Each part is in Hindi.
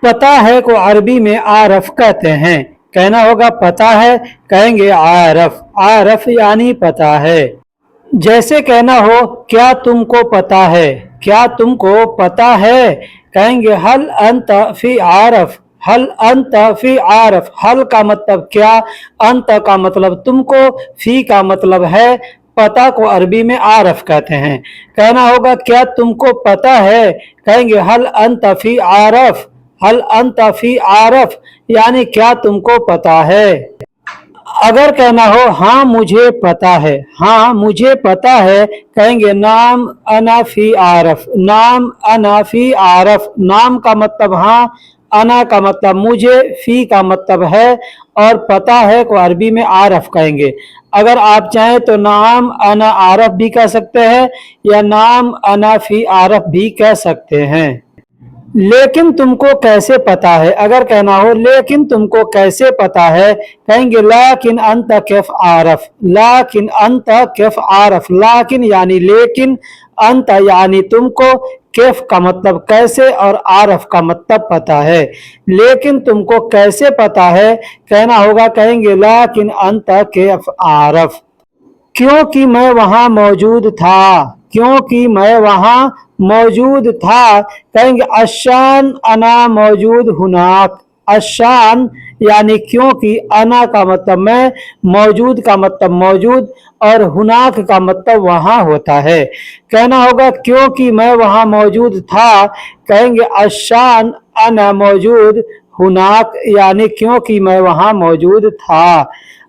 पता है को अरबी में आरफ कहते हैं। कहना होगा पता है, कहेंगे आरफ। आरफ यानी पता है। जैसे कहना हो क्या तुमको पता है, क्या तुमको पता है, कहेंगे हल अंत फी आरफ। हल अंत फी आरफ। हल का मतलब क्या, अंत का मतलब तुमको, फी का मतलब है। पता को अरबी में आरफ कहते हैं। कहना होगा क्या तुमको पता है, कहेंगे हल अंत फी आरफ। हल अंत फी आरफ यानी क्या तुमको पता है। अगर कहना हो हाँ मुझे पता है, हाँ मुझे पता है, कहेंगे नाम अनाफी आरफ। नाम अनाफी आरफ। नाम का मतलब हाँ, अना का मतलब मुझे, फी का मतलब है, और पता है को अरबी में आरफ कहेंगे। अगर आप चाहें तो नाम अना आरफ भी कह सकते हैं या नाम अनाफी आरफ भी कह सकते हैं। लेकिन तुमको कैसे पता है, अगर कहना हो लेकिन तुमको कैसे पता है, कहेंगे लाकिन अंत कैफ आरफ। लाकिन अंत कैफ आरफ। लाकिन यानी लेकिन, अंत यानी तुमको, कैफ का मतलब कैसे, और आरफ का मतलब पता है। लेकिन तुमको कैसे पता है, कहना होगा कहेंगे लाकिन अंत कैफ आरफ। क्योंकि मैं वहां मौजूद था। क्योंकि मैं वहां मौजूद था, कहेंगे अशान अना मौजूद हुनाक। अशान यानी क्योंकि, अना का मतलब मैं, मौजूद का मतलब मौजूद, और हुनाक का मतलब वहां होता है। कहना होगा क्योंकि मैं वहां मौजूद था, कहेंगे अशान अना मौजूद हुनाक यानी क्योंकि मैं वहां मौजूद था।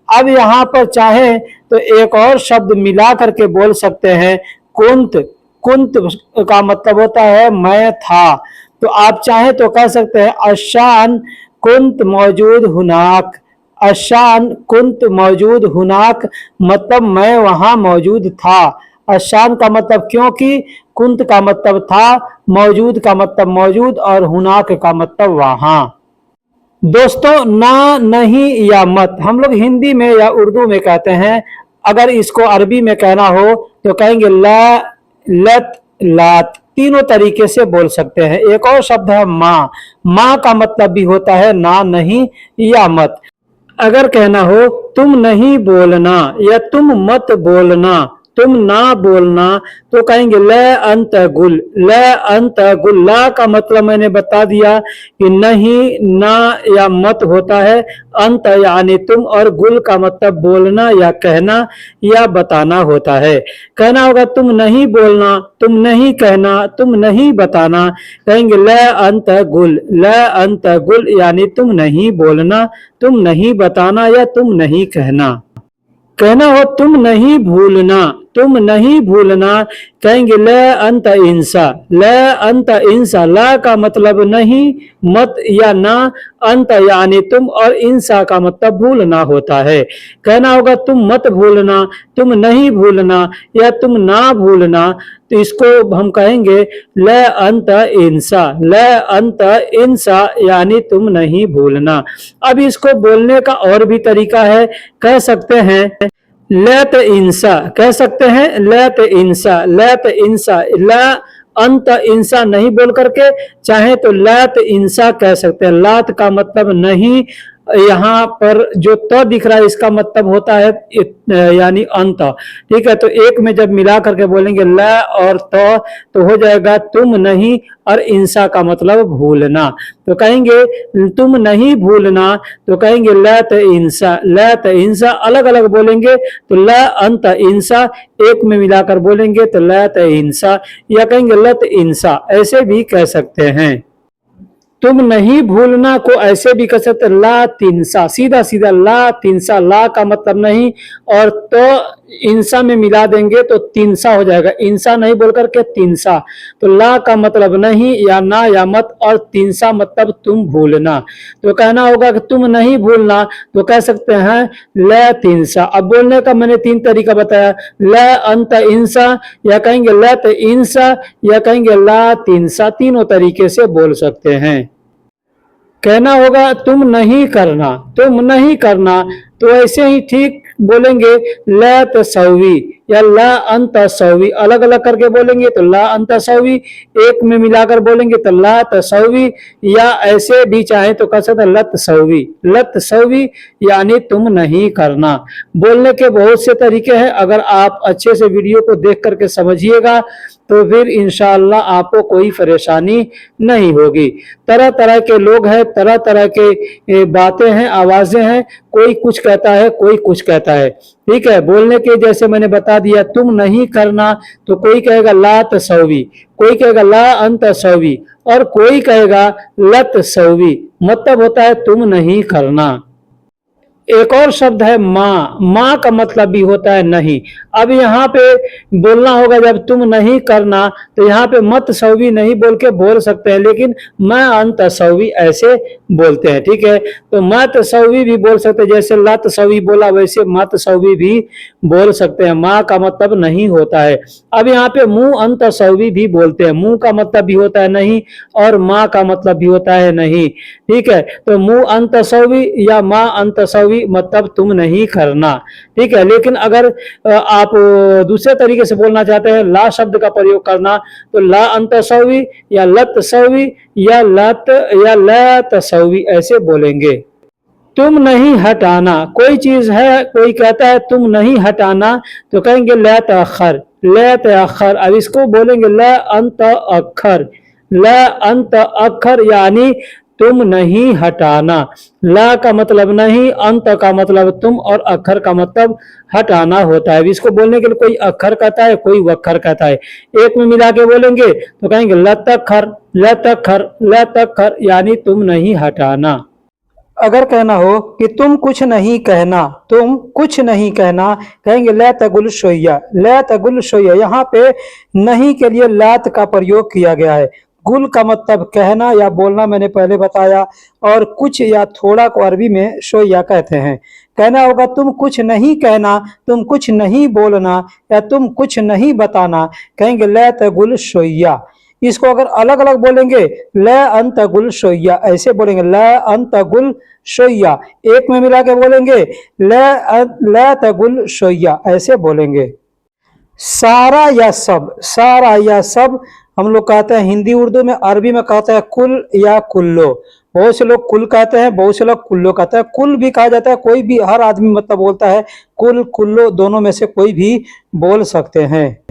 अब यहाँ पर चाहे तो एक और शब्द मिला करके बोल सकते हैं, कुंत। कुंत का मतलब होता है मैं था। तो आप चाहें तो कह सकते हैं अशान कुंत मौजूद हुनाक। अशान कुंत मौजूद हुनाक मतलब मैं वहां मौजूद था। अशान का मतलब क्योंकि, कुंत का मतलब था, मौजूद का मतलब मौजूद, और हुनाक का मतलब वहां। दोस्तों ना, नहीं या मत हम लोग हिंदी में या उर्दू में कहते हैं। अगर इसको अरबी में कहना हो तो कहेंगे ला, लत, लात। तीनों तरीके से बोल सकते हैं। एक और शब्द है माँ। माँ का मतलब भी होता है ना, नहीं या मत। अगर कहना हो तुम नहीं बोलना या तुम मत बोलना, तुम ना बोलना, तो कहेंगे ल अंत गुल। ल अंत गुल। ला का मतलब मैंने बता दिया कि नहीं, ना या मत होता है। अंत यानी तुम, और गुल का मतलब बोलना या कहना या बताना होता है। कहना होगा तुम नहीं बोलना, तुम नहीं कहना, तुम नहीं बताना, कहेंगे ल अंत गुल। ल अंत गुल यानी तुम नहीं बोलना, तुम नहीं बताना, या तुम नहीं कहना। कहना हो तुम नहीं भूलना, तुम नहीं भूलना, कहेंगे ल अंत इंसा। ल अंत इंसा। ला का मतलब नहीं, मत या ना, अंत यानी तुम, और इंसा का मतलब भूलना होता है। कहना होगा तुम मत भूलना, तुम नहीं भूलना, या तुम ना भूलना, तो इसको हम कहेंगे ल अंत इंसा। ल अंत इंसा यानी तुम नहीं भूलना। अब इसको बोलने का और भी तरीका है। कह सकते हैं लत इंसा। कह सकते हैं लत इंसा। लत इंसा। ल अंत इंसा नहीं बोल करके चाहे तो लात इंसा कह सकते हैं। लात का मतलब नहीं, यहाँ पर जो त दिख रहा है इसका मतलब होता है यानी अंत। ठीक है, तो एक में जब मिला करके बोलेंगे ल और त तो हो जाएगा तुम नहीं, और इंसा का मतलब भूलना। तो कहेंगे तुम नहीं भूलना, तो कहेंगे लत इंसा। लत इंसा अलग अलग बोलेंगे तो ल अंत इंसा, एक में मिलाकर बोलेंगे तो लत इंसा, या कहेंगे लत इंसा, ऐसे भी कह सकते हैं। तुम नहीं भूलना को ऐसे भी कह सकते ला तिनसा। सीधा सीधा ला तिनसा। ला का मतलब नहीं, और तो इंसा में मिला देंगे तो तिनसा हो जाएगा। इंसा नहीं बोल करके तिनसा। तो ला का मतलब नहीं या ना या मत, और तिनसा मतलब तुम भूलना। तो कहना होगा कि तुम नहीं भूलना, तो कह सकते हैं ल तिनसा। अब बोलने का मैंने तीन तरीका बताया, ल अंत इंसा, या कहेंगे लत इंसा, या कहेंगे ला तिनसा। तीनों तरीके से बोल सकते हैं। कहना होगा तुम नहीं करना। तुम नहीं करना, तो ऐसे ही ठीक बोलेंगे ल तसवी। या ला अंत तसवी। अलग अलग करके बोलेंगे तो ला अंत तसवी, एक में मिलाकर बोलेंगे तो ला तसवी, या ऐसे भी चाहे तो कह सकते लत सवी। लत सवी यानी तुम नहीं करना। बोलने के बहुत से तरीके हैं, अगर आप अच्छे से वीडियो को देख करके समझिएगा तो फिर इंशाअल्लाह आपको कोई परेशानी नहीं होगी। तरह तरह के लोग हैं, तरह तरह के बातें हैं, आवाजें हैं, कोई कुछ कहता है, कोई कुछ कहता है। ठीक है, बोलने के जैसे मैंने बता दिया, तुम नहीं करना तो कोई कहेगा ला तसवी, कोई कहेगा ला अंत तसवी, और कोई कहेगा लत सवी, मतलब होता है तुम नहीं करना। एक और शब्द है माँ। माँ का मतलब भी होता है नहीं। अब यहाँ पे बोलना होगा जब तुम नहीं करना, तो यहाँ पे मत सवी नहीं बोल के बोल सकते हैं, लेकिन मैं अंत सवी ऐसे बोलते हैं। ठीक है, तो मत सवी भी बोल सकते हैं, जैसे लत सवी बोला वैसे मत सवी भी बोल सकते हैं। माँ का मतलब नहीं होता है। अब यहाँ पे मुंह अंत सवी भी बोलते हैं। मुंह का मतलब भी होता है नहीं, और माँ का मतलब भी होता है नहीं। ठीक है, तो मुंह अंत सवी या माँ अंत सवी मतलब तुम नहीं करना। ठीक है, लेकिन अगर आप दूसरे तरीके से बोलना चाहते हैं, ला शब्द का प्रयोग करना, तो ला अंत सवी या लत सवी या लत या ला तसवी ऐसे बोलेंगे। तुम नहीं हटाना, कोई चीज है, कोई कहता है तुम नहीं हटाना, तो कहेंगे ला तअखर। ला तअखर। अब इसको बोलेंगे ला अंत अखर। ला अंत अखर यानी तुम नहीं हटाना। ला का मतलब नहीं, अंत का मतलब तुम, और अखर का मतलब हटाना होता है। इसको बोलने के लिए कोई अखर कहता है, कोई वखर कहता है। एक में मिला के बोलेंगे तो कहेंगे लतखर, लतखर, लतखर यानी तुम नहीं हटाना। अगर कहना हो कि तुम कुछ नहीं कहना, तुम कुछ नहीं कहना, कहेंगे ला तगुल शोया। ला तगुल शोया, यहाँ पे नहीं के लिए लात का प्रयोग किया गया है। गुल का मतलब कहना या बोलना मैंने पहले बताया, और कुछ या थोड़ा को अरबी में शोया कहते हैं। कहना होगा तुम कुछ नहीं कहना, तुम कुछ नहीं बोलना, या तुम कुछ नहीं बताना, कहेंगे ला तगुल शोया। इसको अगर अलग अलग बोलेंगे, ल अंत गुल शोया ऐसे बोलेंगे, ल अंत गुल शोया। एक में मिला के बोलेंगे ल तगुल शोया ऐसे बोलेंगे। सारा या सब, सारा या सब हम लोग कहते हैं हिंदी उर्दू में, अरबी में कहते हैं कुल या कुल्लो। बहुत से लोग कुल कहते हैं, बहुत से लोग कुल्लो कहते हैं। कुल भी कहा जाता है, कोई भी, हर आदमी मतलब बोलता है। कुल कुल्लो दोनों में से कोई भी बोल सकते हैं।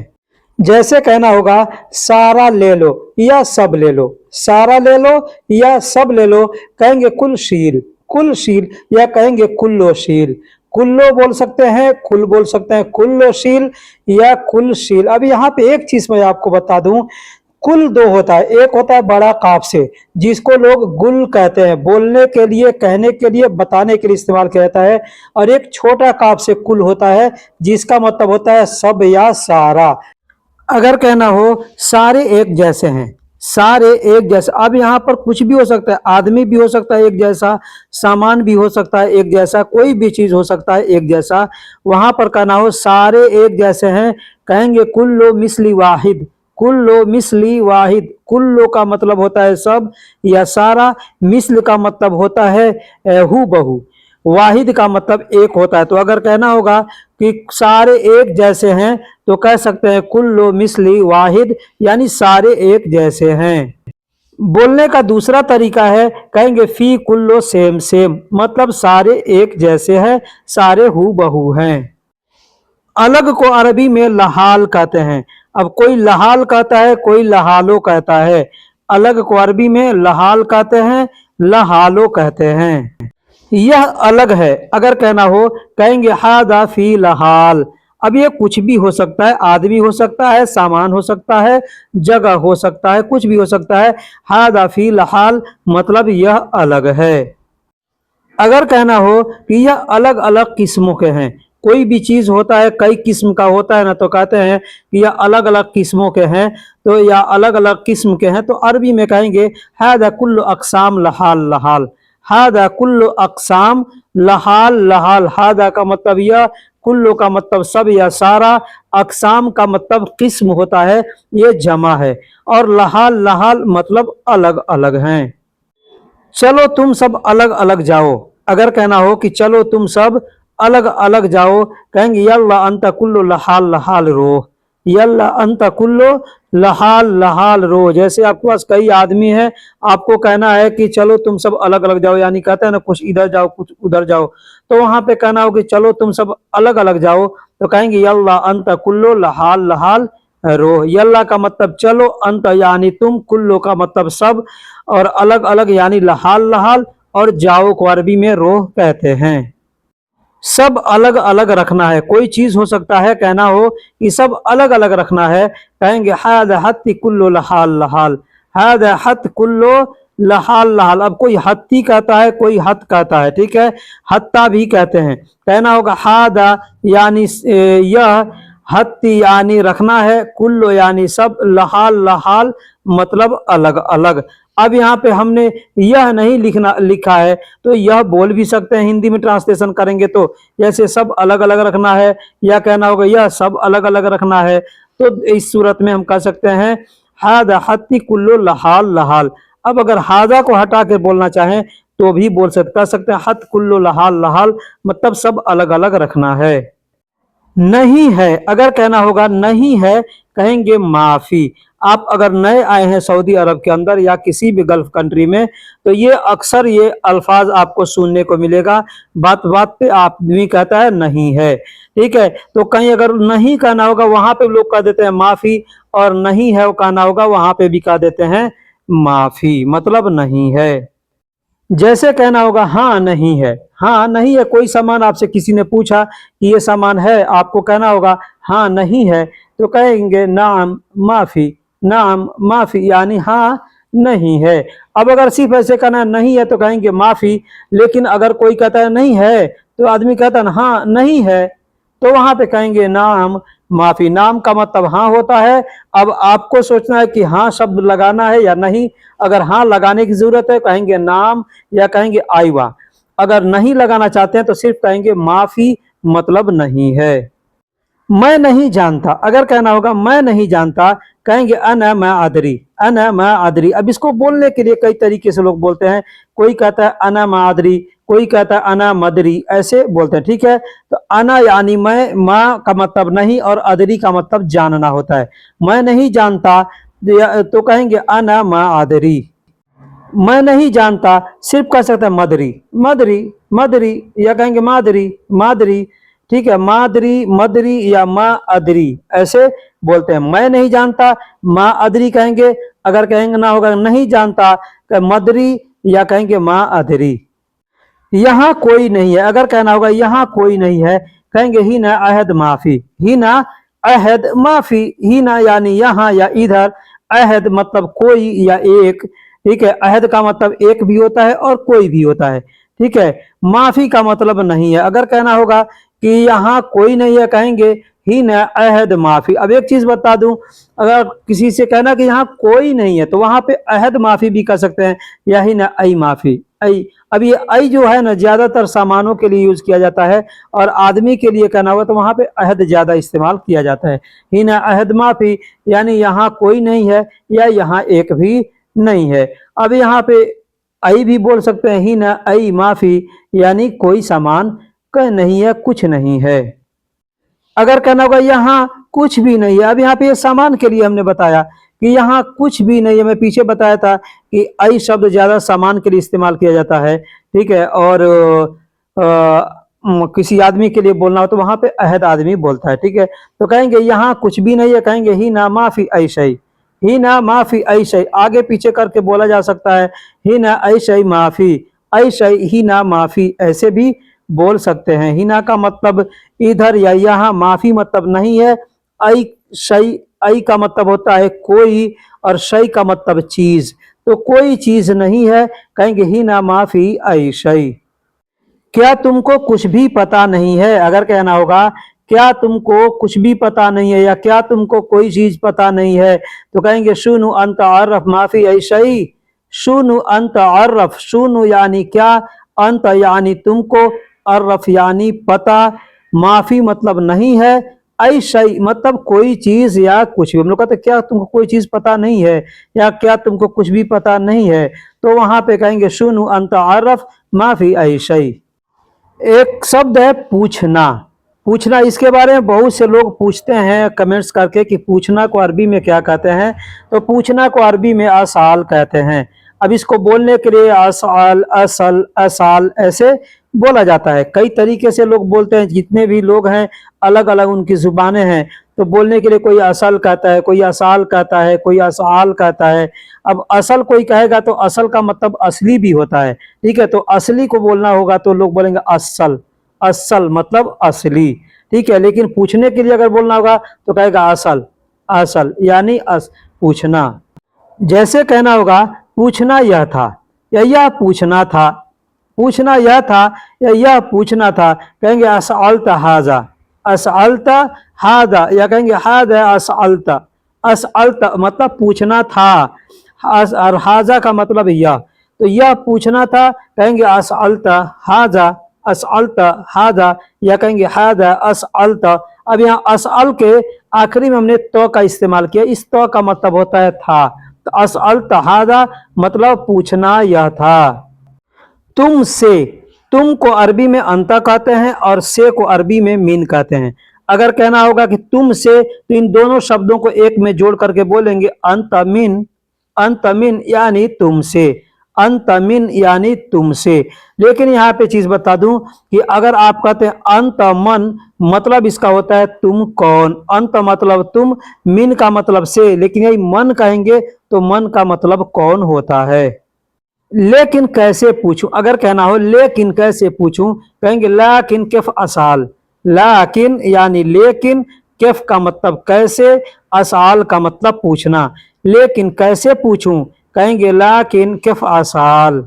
जैसे कहना होगा सारा ले लो या सब ले लो, सारा ले लो या सब ले लो, कहेंगे कुल शील, कुल शील, या कहेंगे कुल्लो शील। कुल्लो बोल सकते हैं, कुल बोल सकते हैं, कुल्लो शील या कुल शील। अब यहाँ पे एक चीज मैं आपको बता दूं, कुल दो होता है। एक होता है बड़ा काफ से, जिसको लोग गुल कहते हैं, बोलने के लिए, कहने के लिए, बताने के लिए इस्तेमाल किया जाता है। और एक छोटा काफ से कुल होता है, जिसका मतलब होता है सब या सारा। अगर कहना हो सारे एक जैसे हैं, सारे एक जैसे, अब यहाँ पर कुछ भी हो सकता है, आदमी भी हो सकता है एक जैसा, सामान भी हो सकता है एक जैसा, कोई भी चीज हो सकता है एक जैसा। वहां पर कहना हो सारे एक जैसे हैं, कहेंगे कुल्लो मिस्ली वाहिद, कुल्लो मिस्ली वाहिद। कुल्लो का मतलब होता है सब या सारा, मिस्ल का मतलब होता है हू बहू, वाहिद का मतलब एक होता है। तो अगर कहना होगा कि सारे एक जैसे हैं, तो कह सकते हैं कुल्लो मिस्ली वाहिद, यानी सारे एक जैसे हैं। बोलने का दूसरा तरीका है, कहेंगे फी कुल्लो सेम सेम, मतलब सारे एक जैसे हैं, सारे हू बहू हैं। अलग को अरबी में लहाल कहते हैं। अब कोई लहाल कहता है, कोई लहालो कहता है। अलग को अरबी में लहाल कहते हैं, लहालो कहते हैं। यह अलग है, अगर कहना हो कहेंगे हादा फी लहाल। अब ये कुछ भी हो सकता है, आदमी हो सकता है, सामान हो सकता है, जगह हो सकता है, कुछ भी हो सकता है। हादा फी लहाल मतलब यह अलग है। अगर कहना हो कि यह अलग अलग किस्मों के हैं, कोई भी चीज होता है कई किस्म का होता है ना, तो कहते हैं कि यह अलग अलग किस्मों के हैं, तो या अलग अलग किस्म के हैं, तो अरबी में कहेंगे हादा कुल्लु अक़साम लहाल लहाल। हादा कुल्लु अक़साम लहाल लहाल। हादा का मतलब यह, कुल्लु का मतलब सब या सारा, अक़साम का मतलब किस्म होता है, ये जमा है, और लहाल लहाल मतलब अलग अलग हैं। चलो तुम सब अलग अलग जाओ, अगर कहना हो कि चलो तुम सब अलग अलग जाओ, कहेंगे यल्ला अंत कुल्लो लहाल लहाल रो, यल्ला अंत कुल्लो लहाल लहाल रो। जैसे आपके पास कई आदमी है, आपको कहना है कि चलो तुम सब अलग अलग जाओ, यानी कहते हैं ना कुछ इधर जाओ कुछ उधर जाओ, तो वहां पे कहना हो कि चलो तुम सब अलग अलग जाओ, तो कहेंगे यल्ला अंत कुल्लो लहाल लहाल रो। यल्ला का मतलब चलो, अंत यानी तुम, कुल्लो का मतलब सब, और अलग अलग यानी लहाल लहाल, और जाओ को अरबी में रोह कहते हैं। सब अलग अलग रखना है, कोई चीज हो सकता है कहना हो कि सब अलग अलग रखना है, कहेंगे हाद हत्ती कुल्लो लहाल लहाल, हाद हत कुल्लो लहाल लहाल। अब कोई हत्ती कहता है, कोई हत कहता है, ठीक है, हत्ता भी कहते हैं, कहना होगा हादा यानी यह, हत्ती यानी रखना है, कुल्लो यानी सब, लहाल लहाल मतलब अलग अलग। अब यहाँ पे हमने यह नहीं लिखा है, तो यह बोल भी सकते हैं, हिंदी में ट्रांसलेशन करेंगे तो, जैसे सब अलग अलग रखना है, या कहना होगा यह सब अलग अलग रखना है, तो इस सूरत में हम कह सकते हैं हादा हत्ती कुल्लो लहाल लहाल। अब अगर हादा को हटा के बोलना चाहें तो भी कह सकते हैं हत कुल्लो लहाल लहाल, मतलब सब अलग अलग रखना है। नहीं है, अगर कहना होगा नहीं है, कहेंगे माफी। आप अगर नए आए हैं सऊदी अरब के अंदर या किसी भी गल्फ कंट्री में, तो ये अक्सर ये अल्फाज आपको सुनने को मिलेगा, बात बात पे आदमी कहता है नहीं है, ठीक है, तो कहीं अगर नहीं कहना होगा वहां पे लोग कह देते हैं माफी, और नहीं है वो कहना होगा वहां पे भी कह देते हैं माफी, मतलब नहीं है। जैसे कहना होगा हाँ नहीं है, हाँ नहीं है, कोई सामान आपसे किसी ने पूछा कि ये सामान है, आपको कहना होगा हाँ नहीं है, तो कहेंगे नाम माफी, नाम माफी यानी हाँ नहीं है। अब अगर सिर्फ ऐसे कहना है नहीं है तो कहेंगे माफी, लेकिन अगर कोई कहता है नहीं है, तो आदमी कहता है हाँ नहीं है, तो वहां पे कहेंगे नाम माफी। नाम का मतलब हाँ होता है। अब आपको सोचना है कि हाँ शब्द लगाना है या नहीं। अगर हाँ लगाने की जरूरत है कहेंगे नाम या कहेंगे आईवा। अगर नहीं लगाना चाहते हैं तो सिर्फ कहेंगे माफी, मतलब नहीं है। मैं नहीं जानता, अगर कहना होगा मैं नहीं जानता, कहेंगे अना मैं आदरी, अना मैं आदरी। अब इसको बोलने के लिए कई तरीके से लोग बोलते हैं, कोई कहता है अना मैं आदरी, कोई कहता है अना मदरी, ऐसे बोलते हैं, ठीक है। तो अना यानी मैं, माँ का मतलब नहीं, और अदरी का मतलब जानना होता है। मैं नहीं जानता तो कहेंगे अना मैं आदरी। मैं नहीं जानता सिर्फ कह सकते हैं मदरी, मदरी, मदरी, या कहेंगे मादरी, मादरी, ठीक है, मादरी, मदरी या माँ अदरी, ऐसे बोलते हैं। मैं नहीं जानता, माँ अदरी कहेंगे। अगर कहेंगे ना होगा नहीं जानता, मदरी या कहेंगे माँ अदरी। यहाँ कोई नहीं है, अगर कहना होगा यहाँ कोई नहीं है, कहेंगे ही ना अहद माफी, ही ना अहद माफी। ही ना यानी यहाँ या इधर, अहद मतलब कोई या एक, ठीक है। अहद का मतलब एक भी होता है और कोई भी होता है, ठीक है। माफी का मतलब नहीं है। अगर कहना होगा कि यहाँ कोई नहीं है, कहेंगे ही न अहद माफी। अब एक चीज बता दूं, अगर किसी से कहना कि यहाँ कोई नहीं है, तो वहां पे अहद माफी भी कर सकते हैं, या ही न आई माफी, आई। अब ये आई जो है ना, ज्यादातर सामानों के लिए यूज किया जाता है, और आदमी के लिए कहना होगा तो वहां पे अहद ज्यादा इस्तेमाल किया जाता है। ही न अहद माफी यानी यहाँ कोई नहीं है, या यहाँ एक भी नहीं है। अब यहाँ पे आई भी बोल सकते हैं, ही न आई माफी यानी कोई सामान का नहीं है, कुछ नहीं है। अगर कहना होगा यहाँ कुछ भी नहीं है, अब यहाँ पे सामान के लिए हमने बताया कि यहाँ कुछ भी नहीं है। मैं पीछे बताया था कि आई शब्द ज्यादा सामान के लिए इस्तेमाल किया जाता है, ठीक है। और किसी आदमी के लिए बोलना हो तो वहां पे अहद आदमी बोलता है, ठीक है। तो कहेंगे यहाँ कुछ भी नहीं है, कहेंगे ही ना माफी ऐशई, ही ना माफी ऐशई। आगे पीछे करके बोला जा सकता है, ही ना ऐशई माफी, ऐशई ही ना माफी, ऐसे भी बोल सकते हैं। हिना का मतलब इधर या यहाँ, माफी मतलब नहीं है। आई शई, आई का मतलब होता है कोई, और शई का मतलब चीज, तो कोई चीज नहीं है, कहेंगे हिना माफी आई शई। क्या तुमको कुछ भी पता नहीं है, अगर कहना होगा क्या तुमको कुछ भी पता नहीं है, या क्या तुमको कोई चीज पता नहीं है, तो कहेंगे शुनु अंत अरफ माफी आई शई। शुनु अंत अरफ, शुनु यानी क्या, अंत यानी तुमको, अर्रफ यानी पता, माफी मतलब नहीं है, ऐ शई मतलब कोई चीज या कुछ भी। हम लोग कहते क्या तुमको कोई चीज पता नहीं है, या क्या तुमको कुछ भी पता नहीं है, तो वहां पे कहेंगे शुनु अंत अरफ माफी ऐ शई। एक शब्द है पूछना। पूछना, इसके बारे में बहुत से लोग पूछते हैं कमेंट्स करके कि पूछना को अरबी में क्या कहते हैं। तो पूछना को अरबी में असाल कहते हैं। अब इसको बोलने के लिए असाल, असल, असाल ऐसे बोला जाता है। कई तरीके से लोग बोलते हैं, जितने भी लोग हैं अलग अलग उनकी जुबानें हैं। तो बोलने के लिए कोई असल कहता है, कोई असाल कहता है, कोई असाल कहता है। अब असल कोई कहेगा तो असल का मतलब असली भी होता है, ठीक है। तो असली को बोलना होगा तो लोग बोलेंगे असल, असल मतलब असली, ठीक है। लेकिन पूछने के लिए अगर बोलना होगा तो कहेगा असल, असल यानी पूछना। जैसे कहना होगा पूछना यह था या यह पूछना था, पूछना यह था या यह पूछना था, कहेंगे असअलता हाजा, असअलता हाजा, या कहेंगे हाजा असअलता। असअलता मतलब पूछना था और हाजा का मतलब यह, तो यह पूछना था, कहेंगे असअलता हाजा, असअलता हाजा, या कहेंगे हाजा असअलता। अब यहाँ असअल के आखिरी में हमने तो का इस्तेमाल किया। इस तो का मतलब होता है था। तो असअलता हाजा मतलब पूछना यह था। तुमसे, तुम को अरबी में अंता कहते हैं और से को अरबी में मिन कहते हैं। अगर कहना होगा कि तुमसे, तो इन दोनों शब्दों को एक में जोड़ करके बोलेंगे अंतमिन, अंतमिन यानी तुमसे, अंतमिन यानी तुमसे। लेकिन यहाँ पे चीज बता दूं कि अगर आप कहते हैं अंतमन, मतलब इसका होता है तुम कौन। अंत मतलब तुम, मिन का मतलब से, लेकिन यही मन कहेंगे तो मन का मतलब कौन होता है। लेकिन कैसे पूछूं, अगर कहना हो लेकिन कैसे पूछूं, कहेंगे लाकिन कैफ असाल। लाकिन यानी लेकिन, कैफ का मतलब कैसे, असाल का मतलब पूछना। लेकिन कैसे पूछूं, कहेंगे लाकिन कैफ असाल।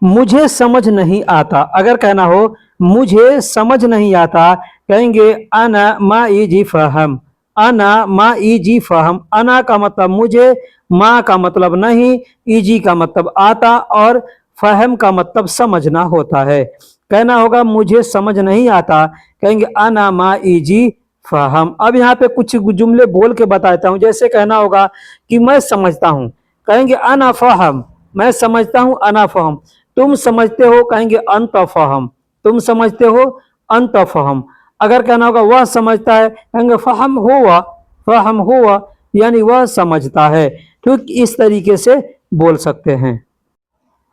मुझे समझ नहीं आता, अगर कहना हो मुझे समझ नहीं आता, कहेंगे अना मा इजी फहम। अना मा इजी फहम, अना का मतलब मुझे, मा का मतलब नहीं, इजी का मतलब आता, और फहम का मतलब समझना होता है। कहना होगा मुझे समझ नहीं आता, कहेंगे अना मा इजी फहम। अब यहाँ पे कुछ जुमले बोल के बताता हूँ। जैसे कहना होगा कि मैं समझता हूँ, कहेंगे अना फहम, मैं समझता हूँ, अना फहम। तुम समझते हो, कहेंगे अंत फहम, तुम समझते हो, अंत फहम। अगर कहना होगा वह समझता है, कहेंगे फहम हुआ, फहम हुआ, यानी वह समझता है। ठीक इस तरीके से बोल सकते हैं।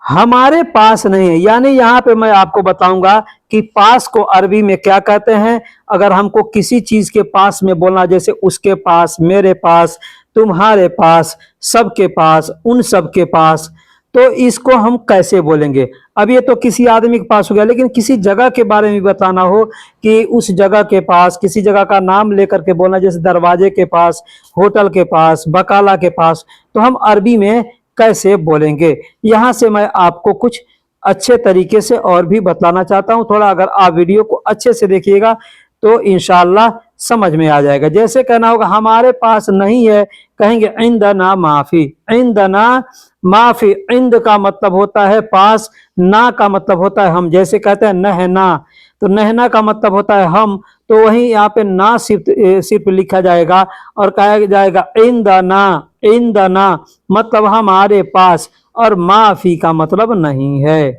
हमारे पास नहीं है, यानी यहाँ पे मैं आपको बताऊंगा कि पास को अरबी में क्या कहते हैं। अगर हमको किसी चीज के पास में बोलना, जैसे उसके पास, मेरे पास, तुम्हारे पास, सबके पास, उन सबके पास, तो इसको हम कैसे बोलेंगे। अब ये तो किसी आदमी के पास हो गया, लेकिन किसी जगह के बारे में बताना हो कि उस जगह के पास, किसी जगह का नाम लेकर के बोलना, जैसे दरवाजे के पास, होटल के पास, बकाला के पास, तो हम अरबी में कैसे बोलेंगे। यहां से मैं आपको कुछ अच्छे तरीके से और भी बतलाना चाहता हूं। थोड़ा अगर आप वीडियो को अच्छे से देखिएगा तो इंशाल्लाह समझ में आ जाएगा। जैसे कहना होगा हमारे पास नहीं है, कहेंगे इंदना माफी, इंदना माफी। इंद का मतलब होता है पास, ना का मतलब होता है हम। जैसे कहते हैं नहना, तो नहना का मतलब होता है हम, तो वहीं यहाँ पे ना सिर्फ लिखा जाएगा और कहा जाएगा इंदना, इंदना मतलब हमारे पास, और माफी का मतलब नहीं है।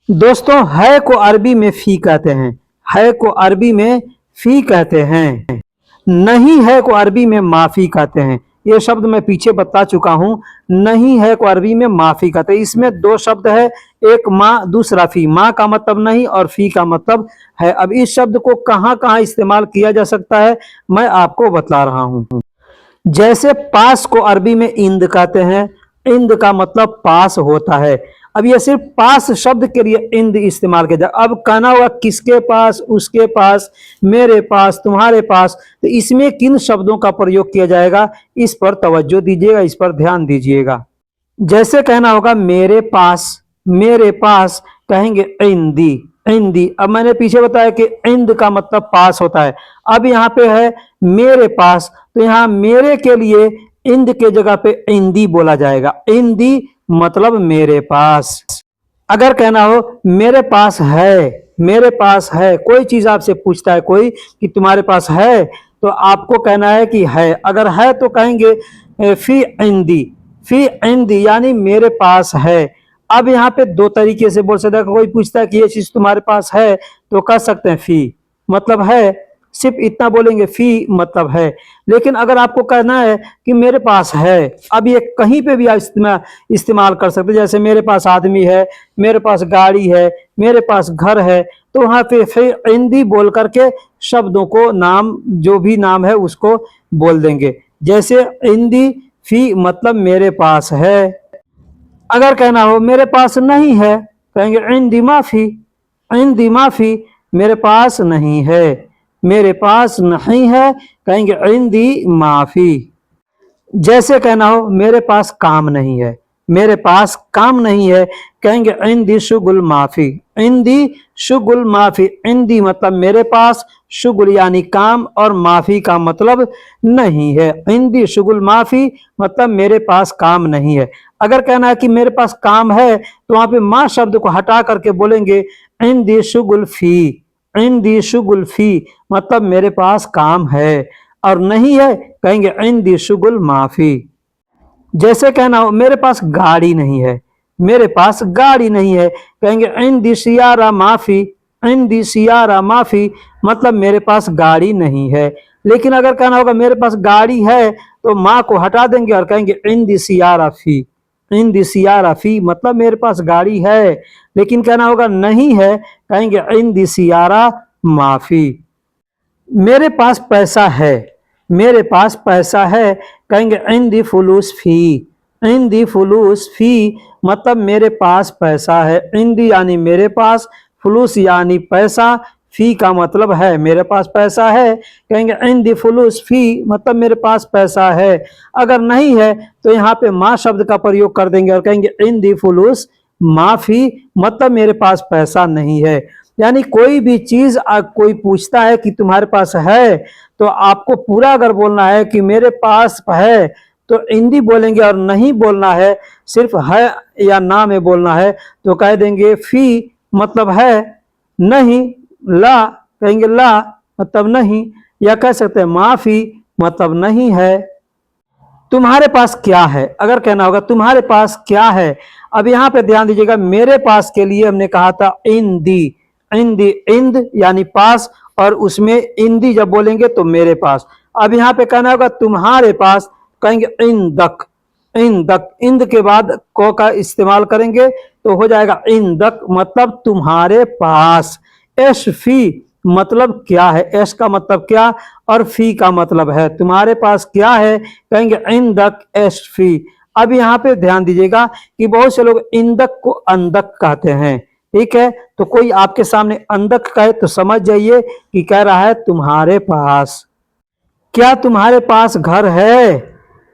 दोस्तों है को अरबी में फी कहते हैं, है को अरबी में फी कहते हैं। नहीं है को अरबी में माफी कहते हैं। ये शब्द मैं पीछे बता चुका हूं। नहीं है को अरबी में माफी कहते हैं। इसमें दो शब्द है, एक माँ, दूसरा फी। माँ का मतलब नहीं और फी का मतलब है। अब इस शब्द को कहां कहां इस्तेमाल किया जा सकता है मैं आपको बता रहा हूं। जैसे पास को अरबी में इंद कहते हैं, इंद का मतलब पास होता है। अब ये सिर्फ पास शब्द के लिए इंद इस्तेमाल किया जाए। अब कहना हुआ किसके पास, उसके पास, मेरे पास, तुम्हारे पास, तो इसमें किन शब्दों का प्रयोग किया जाएगा, इस पर तवज्जो दीजिएगा, इस पर ध्यान दीजिएगा। जैसे कहना होगा मेरे पास, मेरे पास, कहेंगे इंदी, इंदी। अब मैंने पीछे बताया कि इंद का मतलब पास होता है। अब यहाँ पे है मेरे पास, तो यहाँ मेरे के लिए इंद के जगह पे इंदी बोला जाएगा। इंदी मतलब मेरे पास। अगर कहना हो मेरे पास है, मेरे पास है, कोई चीज आपसे पूछता है कोई कि तुम्हारे पास है, तो आपको कहना है कि है। अगर है तो कहेंगे फी इंदी, फी इंदी यानी मेरे पास है। अब यहाँ पे दो तरीके से बोल सकते हैं। कोई पूछता है कि ये चीज तुम्हारे पास है तो कह सकते हैं फी मतलब है, सिर्फ इतना बोलेंगे फी मतलब है। लेकिन अगर आपको कहना है कि मेरे पास है, अब ये कहीं पे भी आप इस्तेमाल कर सकते हैं। जैसे मेरे पास आदमी है, मेरे पास गाड़ी है, मेरे पास घर है, तो वहां पे फिर इंदी बोल करके शब्दों को नाम जो भी नाम है उसको बोल देंगे। जैसे इंदी फी मतलब मेरे पास है। अगर कहना हो मेरे पास नहीं है, कहेंगे इंदी माफी, इंदी माफी मेरे पास नहीं है, मेरे पास नहीं है, कहेंगे इंदी माफी। जैसे कहना हो मेरे पास काम नहीं है, मेरे पास काम नहीं है, कहेंगे इंदी शुगुल माफी, इंदी शुगुल माफी। इंदी मतलब मेरे पास, शुगुल यानी काम, और माफी का मतलब नहीं है। इंदी शुगुल माफी मतलब मेरे पास काम नहीं है। अगर कहना है कि मेरे पास काम है, तो वहां पे माँ शब्द को हटा करके बोलेंगे इंदी शुगुल फी, इंदी शुगुल फी मतलब मेरे पास काम है, और नहीं है कहेंगे इंदी शुगुल माफी। जैसे कहना हो मेरे पास गाड़ी नहीं है, मेरे पास गाड़ी नहीं है, कहेंगे इंदी सियारा माफी, इंदी सियारा माफी मतलब मेरे पास गाड़ी नहीं है। लेकिन अगर कहना होगा मेरे पास गाड़ी है, तो माँ को हटा देंगे और कहेंगे इंदी सियारा फी, इंदी सियारा फी मतलब मेरे पास गाड़ी है। लेकिन कहना होगा नहीं है, कहेंगे इंदी सियारा माफी। मेरे पास पैसा है, मेरे पास पैसा है, कहेंगे इंदी फुलूस फी, इंदी फुलूस फी मतलब मेरे पास पैसा है। इंदी यानी मेरे पास, फुलूस यानी पैसा, फी का मतलब है मेरे पास पैसा है, कहेंगे इंदी फुलूस फी मतलब मेरे पास पैसा है। अगर नहीं है तो यहाँ पे माँ शब्द का प्रयोग कर देंगे और कहेंगे इंदी फुलूस माफी मतलब मेरे पास पैसा नहीं है। यानी कोई भी चीज कोई पूछता है कि तुम्हारे पास है, तो आपको पूरा अगर बोलना है कि मेरे पास है, तो हिंदी बोलेंगे, और नहीं बोलना है, सिर्फ है या ना में बोलना है, तो कह देंगे फी मतलब है, नहीं, ला कहेंगे ला मतलब नहीं, या कह सकते हैं माफी मतलब नहीं है। तुम्हारे पास क्या है, अगर कहना होगा तुम्हारे पास क्या है। अब यहाँ पे ध्यान दीजिएगा, मेरे पास के लिए हमने कहा था इंदी, इंदी इंद यानी पास, और उसमें इंदी जब बोलेंगे तो मेरे पास। अब यहाँ पे कहना होगा तुम्हारे पास, कहेंगे इंदक, इंदक, इंद के बाद को का इस्तेमाल करेंगे तो हो जाएगा इंदक मतलब तुम्हारे पास। एश फी मतलब क्या है, एश का मतलब क्या, और फी का मतलब है तुम्हारे पास क्या है, कहेंगे इंदक एश फी। अब यहाँ पे ध्यान दीजिएगा कि बहुत से लोग इंदक को अंदक कहते हैं, ठीक है। तो कोई आपके सामने अंदक कहे तो समझ जाइए कि कह रहा है तुम्हारे पास। क्या तुम्हारे पास घर है,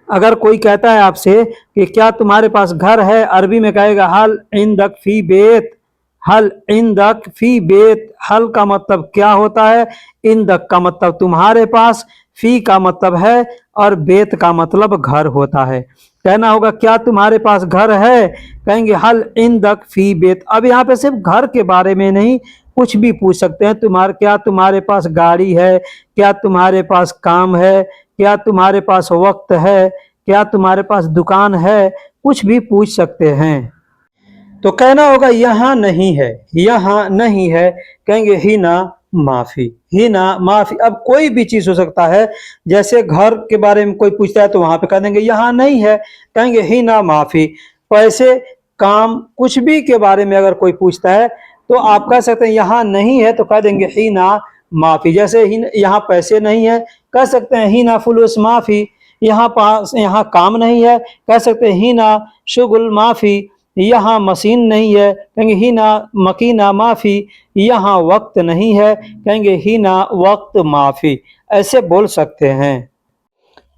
अगर कोई कहता है आपसे कि क्या तुम्हारे पास घर है, अरबी में कहेगा हल इंदक फी बेत, हल इंदक फी बेत। हल का मतलब क्या होता है, इंदक का मतलब तुम्हारे पास, फी का मतलब है, और बेत का मतलब घर होता है। कहना होगा क्या तुम्हारे पास घर है, कहेंगे हल इंदक फी बेत। अब यहाँ पे सिर्फ घर के बारे में नहीं, कुछ भी पूछ सकते हैं। क्या तुम्हारे पास गाड़ी है, क्या तुम्हारे पास काम है, क्या तुम्हारे पास वक्त है, क्या तुम्हारे पास दुकान है, कुछ भी पूछ सकते हैं। तो कहना होगा यहाँ नहीं है, यहाँ नहीं है, कहेंगे ही ना माफी, ही ना माफी। अब कोई भी चीज हो सकता है, जैसे घर के बारे में कोई पूछता है तो वहां पे कह देंगे यहाँ नहीं है, कहेंगे ही ना माफी। पैसे, काम, कुछ भी के बारे में अगर कोई पूछता है तो आप कह सकते हैं यहाँ नहीं है, तो कह देंगे ही ना माफी। जैसे ही यहाँ पैसे नहीं है, कह सकते हैं ही ना फुलूस माफी। यहाँ पास, यहाँ काम नहीं है, कह सकते हैं ही ना शुगुल माफी। यहाँ मशीन नहीं है, कहेंगे ही ना मकीना माफी। यहाँ वक्त नहीं है, कहेंगे ही ना वक्त माफी। ऐसे बोल सकते हैं।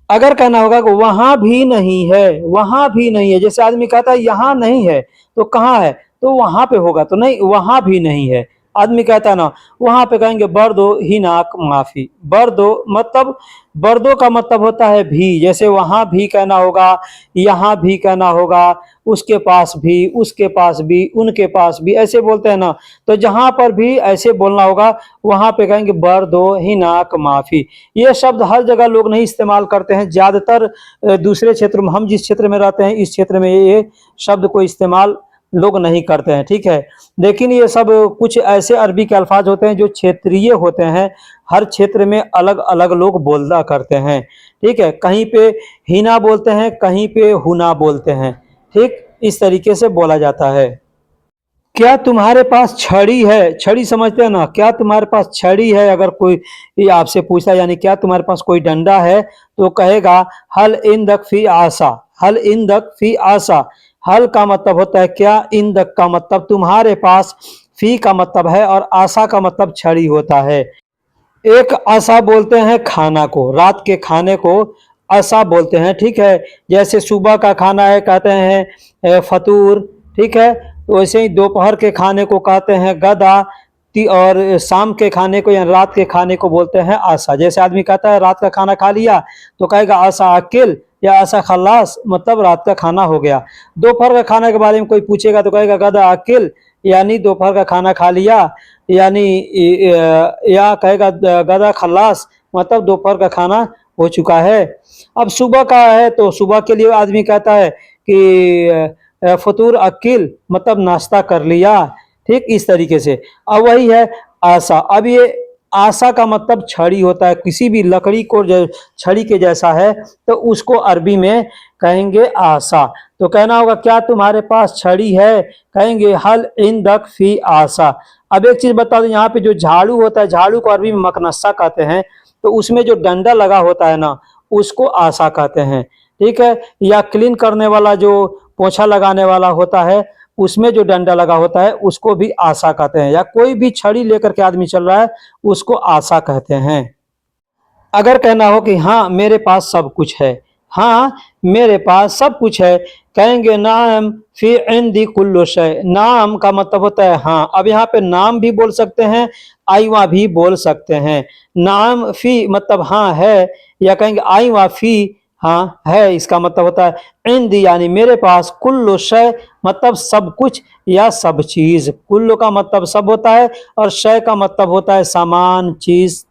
अगर कहना होगा कि वहां भी नहीं है, वहां भी नहीं है, जैसे आदमी कहता है यहाँ नहीं है तो कहाँ है, तो वहां पे होगा, तो नहीं वहां भी नहीं है। आदमी कहता है ना वहां पे, कहेंगे बर्दो ही नाक माफी। बर्दो मतलब, बर्दो का मतलब होता है भी। जैसे वहां भी कहना होगा, यहाँ भी कहना होगा, उसके पास भी, उसके पास भी, उनके पास भी, ऐसे बोलते हैं ना। तो जहां पर भी ऐसे बोलना होगा, वहां पे कहेंगे बर्दो ही नाक माफी। ये शब्द हर जगह लोग नहीं इस्तेमाल करते हैं, ज्यादातर दूसरे क्षेत्र में, हम जिस क्षेत्र में रहते हैं इस क्षेत्र में ये शब्द को इस्तेमाल लोग नहीं करते हैं, ठीक है। लेकिन ये सब कुछ ऐसे अरबी के अल्फाज होते हैं जो क्षेत्रीय होते हैं, हर क्षेत्र में अलग अलग लोग बोला करते हैं, ठीक है। कहीं पे हिना बोलते हैं, कहीं पे हुना बोलते हैं, ठीक, इस तरीके से बोला जाता है। क्या तुम्हारे पास छड़ी है? छड़ी समझते हैं ना, क्या तुम्हारे पास छड़ी है? अगर कोई ये आपसे पूछता है यानी क्या तुम्हारे पास कोई डंडा है, तो कहेगा हल इंदक फी आसा, हल इंदक फी आसा। हल का मतलब होता है क्या, इंदक का मतलब तुम्हारे पास, फी का मतलब है और आसा का मतलब छड़ी होता है। एक आसा बोलते हैं खाना को, रात के खाने को आसा बोलते हैं, ठीक है। जैसे सुबह का खाना है कहते हैं फतूर, ठीक है। तो वैसे ही दोपहर के खाने को कहते हैं गदा, और शाम के खाने को या रात के खाने को बोलते हैं आसा। जैसे आदमी कहता है रात का खाना खा लिया, तो कहेगा आसा अकिल या आसा खल्लास, मतलब रात का खाना हो गया। दोपहर का खाना के बारे में कोई पूछेगा तो कहेगा गदा अकिल, यानी दोपहर का खाना खा लिया, यानी या कहेगा गदा खल्लास, मतलब दोपहर का खाना हो चुका है। अब सुबह का है तो सुबह के लिए आदमी कहता है कि फतूर अकिल, मतलब नाश्ता कर लिया, ठीक, इस तरीके से। अब वही है आसा। अब ये आसा का मतलब छड़ी होता है, किसी भी लकड़ी को जो छड़ी के जैसा है तो उसको अरबी में कहेंगे आसा। तो कहना होगा क्या तुम्हारे पास छड़ी है, कहेंगे हल इंदक फी आसा। अब एक चीज बता दो, यहाँ पे जो झाड़ू होता है, झाड़ू को अरबी में मकनस्सा कहते हैं, तो उसमें जो डंडा लगा होता है ना, उसको आसा कहते हैं, ठीक है। या क्लीन करने वाला जो पोछा लगाने वाला होता है, उसमें जो डंडा लगा होता है उसको भी आसा कहते हैं। या कोई भी छड़ी लेकर के आदमी चल रहा है उसको आसा कहते हैं। अगर कहना हो कि हाँ मेरे पास सब कुछ है, हाँ मेरे पास सब कुछ है, कहेंगे नाम फी इंदी कुल्लु शय। नाम का मतलब होता है हाँ। अब यहाँ पे नाम भी बोल सकते हैं, आईवा भी बोल सकते हैं। नाम फी मतलब हाँ है, या कहेंगे आईवा फी हाँ है, इसका मतलब होता है इंदी यानी मेरे पास, कुल्लु शय मतलब सब कुछ या सब चीज। कुल्लु का मतलब सब होता है और शय का मतलब होता है सामान, चीज।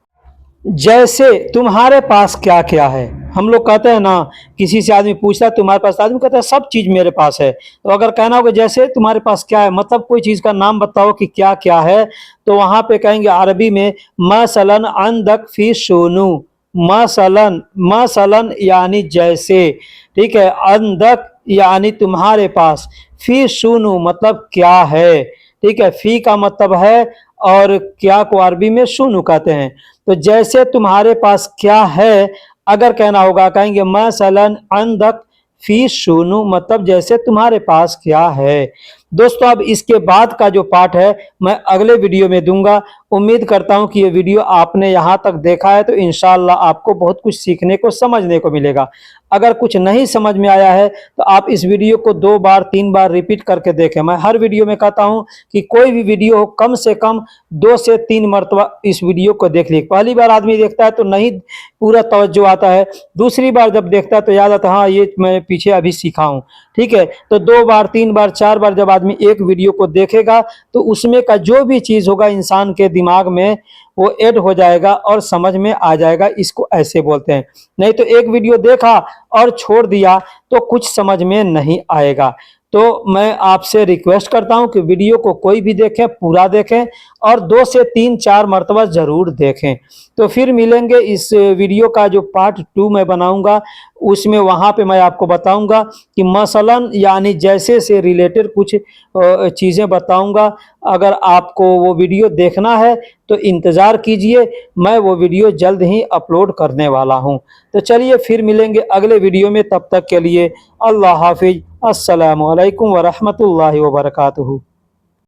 जैसे तुम्हारे पास क्या क्या है, हम लोग कहते हैं ना, किसी से आदमी पूछता है तुम्हारे पास, आदमी कहता है सब चीज मेरे पास है। तो अगर कहना होगा जैसे तुम्हारे पास क्या है, मतलब कोई चीज का नाम बताओ कि क्या क्या है, तो वहां पे कहेंगे अरबी में मसलन अंदक फी सोनू। मसलन, मसलन यानी जैसे, ठीक है। अंदक यानी तुम्हारे पास, फी सुनू मतलब क्या है, ठीक है। फी का मतलब है और क्या को अरबी में सुनू कहते हैं। तो जैसे तुम्हारे पास क्या है, अगर कहना होगा कहेंगे मसलन अंदक फी सुनू, मतलब जैसे तुम्हारे पास क्या है। दोस्तों अब इसके बाद का जो पार्ट है मैं अगले वीडियो में दूंगा। उम्मीद करता हूं कि ये वीडियो आपने यहां तक देखा है तो इंशाल्लाह आपको बहुत कुछ सीखने को, समझने को मिलेगा। अगर कुछ नहीं समझ में आया है तो आप इस वीडियो को 2 बार 3 बार रिपीट करके देखें। मैं हर वीडियो में कहता हूं कि कोई भी वीडियो हो कम से कम 2 से 3 मरतबा इस वीडियो को देख लीजिए। पहली बार आदमी देखता है तो नहीं पूरा तवज्जो आता है, दूसरी बार जब देखता है तो याद आता है हाँ ये मैं पीछे अभी सीखा हूँ, ठीक है। तो 2 बार 3 बार 4 बार जब आदमी एक वीडियो को देखेगा तो उसमें का जो भी चीज होगा इंसान के दिमाग में वो ऐड हो जाएगा और समझ में आ जाएगा। इसको ऐसे बोलते हैं। नहीं तो एक वीडियो देखा और छोड़ दिया तो कुछ समझ में नहीं आएगा। तो मैं आपसे रिक्वेस्ट करता हूं कि वीडियो को कोई भी देखें, पूरा देखें और 2 से 3 4 मरतबा जरूर देखें। तो फिर मिलेंगे इस वीडियो का जो पार्ट 2 मैं बनाऊंगा, उसमें वहां पे मैं आपको बताऊंगा कि मसलन यानी जैसे से रिलेटेड कुछ चीज़ें बताऊंगा। अगर आपको वो वीडियो देखना है तो इंतज़ार कीजिए, मैं वो वीडियो जल्द ही अपलोड करने वाला हूं। तो चलिए फिर मिलेंगे अगले वीडियो में, तब तक के लिए अल्लाह हाफिज। अस्सलामु अलैकुम व रहमतुल्लाहि व बरकातुहू।